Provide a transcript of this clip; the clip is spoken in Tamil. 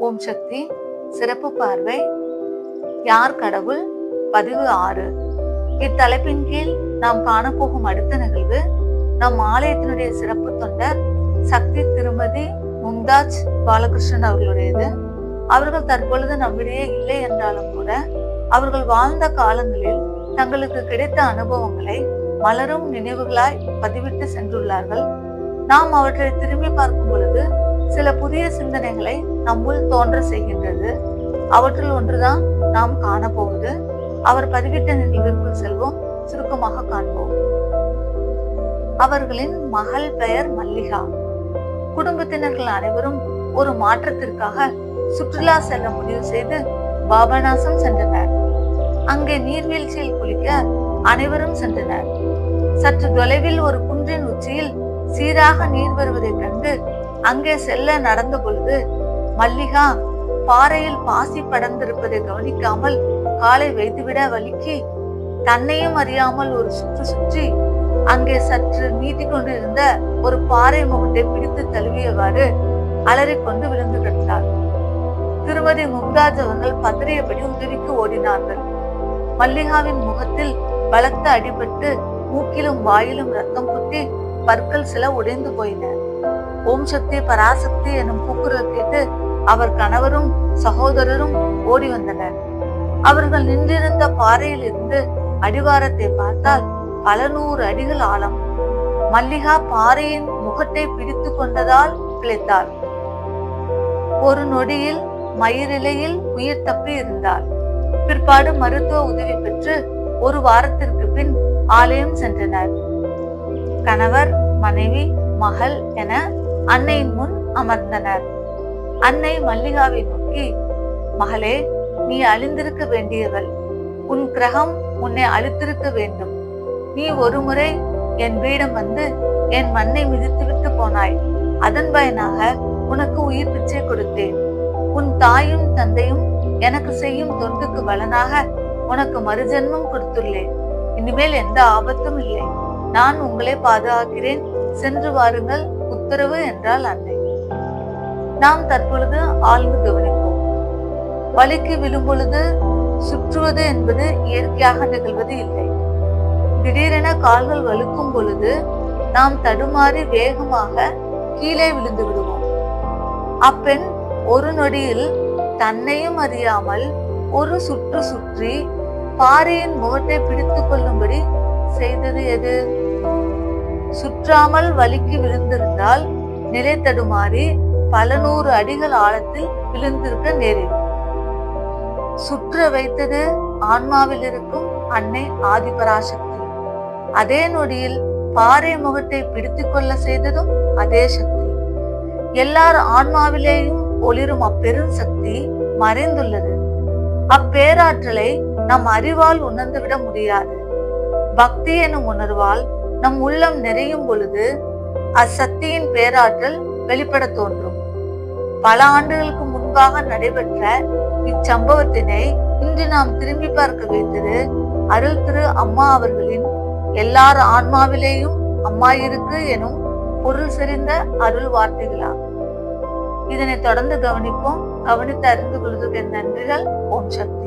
ஓம் சக்தி. சிறப்பு பார்வை யார் கடவுள் பதிவு 6. இத்தலைப்பின் கீழ் நாம் காணப்போகும் அடுத்த நிகழ்வு நம் ஆலயத்தினுடைய சிறப்பு தொண்டர் சக்தி திருமதி மும்தாஜ் பாலகிருஷ்ணன் அவர்களுடையது. அவர்கள் தற்பொழுது நம்மிடையே இல்லை என்றாலும் கூட அவர்கள் வாழ்ந்த காலங்களில் தங்களுக்கு கிடைத்த அனுபவங்களை மலரும் நினைவுகளாய் பதிவிட்டு சென்றுள்ளார்கள். நாம் அவற்றை திரும்பி பார்க்கும் பொழுது சில புதிய சிந்தனைகளை நம்முள் தோன்ற செய்கின்றது. அவற்றில் ஒன்றுதான் நாம் காணப்போவது. அவர் பதிவிட்ட நிகழ்விற்குள் செல்வோம். சுருக்கமாக காண்போம். அவர்களின் மகள் பெயர் மல்லிகா. குடும்பத்தினர்கள் அனைவரும் ஒரு மாற்றத்திற்காக சுற்றுலா செல்ல முடிவு செய்து பாபநாசம் சென்றனர். அங்கே நீர்வீழ்ச்சியில் குளிக்க அனைவரும் சென்றனர். சற்று தொலைவில் ஒரு குன்றின் உச்சியில் சீராக நீர் வருவதைக் கண்டு அங்கே செல்ல நடந்த பொழுது மல்லிகா பாறையில் பாசி படர்ந்திருப்பதை கவனிக்காமல் காலை வைத்துவிட வலிக்கி தன்னையும் அறியாமல் ஒரு சுற்றி அங்கே சற்று நீட்டிக்கொண்டிருந்த ஒரு பாறை முகத்தை பிடித்து தழுவியவாறு அலறிக்கொண்டு விழுந்து கிடந்தார். திருமதி மும்தாஜ் அவர்கள் பதறியபடி உதவிக்கு ஓடினார்கள். மல்லிகாவின் முகத்தில் பலத்த அடிபட்டு மூக்கிலும் வாயிலும் ரத்தம் குட்டி பற்கள் சில உடைந்து போயின. ஓம் சக்தி பராசக்தி எனும் கூக்குரல் கேட்டு அவர் கணவரும் சகோதரரும் ஓடி வந்தனர். அவர்கள் நின்றிருந்த பாறையில் இருந்து அடிவாரத்தை பார்த்தால் பல 100 அடிகள் ஆழம். மல்லிகா பாறையின் முகத்தை பிடித்து கொண்டதால் பிழைத்தாள். ஒரு நொடியில் மயிரிலையில் உயிர் தப்பி இருந்தாள். பிற்பாடு மருத்துவ உதவி பெற்று 1 வாரத்திற்கு பின் ஆலயம் சென்றனர். கணவர், மனைவி, மகள் என அன்னையின் முன் அமர்ந்தனர். அன்னை மல்லிகாவை நோக்கி, மகளே, நீ அழிந்திருக்க வேண்டியவள். உன் கிரகம் உன்னை அழித்திருக்க வேண்டும். நீ ஒரு முறை என் வீடம் வந்து என் மண்ணை மிதித்துவிட்டு போனாய். அதன் பயனாக உனக்கு உயிர் பிச்சை கொடுத்தேன். உன் தாயும் தந்தையும் எனக்கு செய்யும் தொண்டுக்கு பலனாக உனக்கு மறுஜென்மம் கொடுத்துள்ளேன். இனிமேல் எந்த ஆபத்தும் இல்லை. நான் உங்களை பாதுகாக்கிறேன். சென்று வாருங்கள், உத்தரவு என்றால் அன்னை. நாம் தற்பொழுது ஆழ்ந்து கவனிப்போம். வலிக்கு விழும் பொழுது சுற்றுவது என்பது இயற்கையாக நிகழ்வது இல்லை. திடீரென கால்கள் வலுக்கும் பொழுது நாம் தடுமாறி வேகமாக கீழே விழுந்து விடுவோம். அப்பெண் ஒரு நொடியில் தன்னையும் அறியாமல் ஒரு சுற்றி பாறையின் முகத்தை பிடித்து கொள்ளும்படி செய்தது எது? சுற்றாமல் வலிக்கு விழுந்திருந்தால் நிலை தடுமாறி பல 100 அடிகள் ஆழத்தில் விழுந்திருக்க நேரிடும். சுற்ற வைத்தது ஆன்மாவில் இருக்கும் அன்னை ஆதிபராசக்தி. அதே நொடியில் பாறை முகத்தை பிடித்து கொள்ள செய்ததும் அதே சக்தி. எல்லார் ஆன்மாவிலேயும் ஒளிரும் அப்பெரும் சக்தி மறைந்துள்ளது. அப்பேராற்றலை நம் அறிவால் உணர்ந்துவிட முடியாது. பக்தி எனும் உணர்வால் நம் உள்ளம் நிறையும் பொழுது அச்சக்தியின் பேராற்றல் வெளிப்பட தோன்றும். பல ஆண்டுகளுக்கு முன்பாக நடைபெற்ற இச்சம்பவத்தினை இன்று நாம் திரும்பி பார்க்க வைத்தது அருள் திரு அம்மா அவர்களின் எல்லார் ஆன்மாவிலேயும் அம்மா இருக்கு எனும் பொருள் செறிந்த அருள் வார்த்தைகளாகும். இதனை தொடர்ந்து கவனிப்போம். கவனித்து அறிந்து கொள்வதற்கு நன்றிகள். ஓம் சக்தி.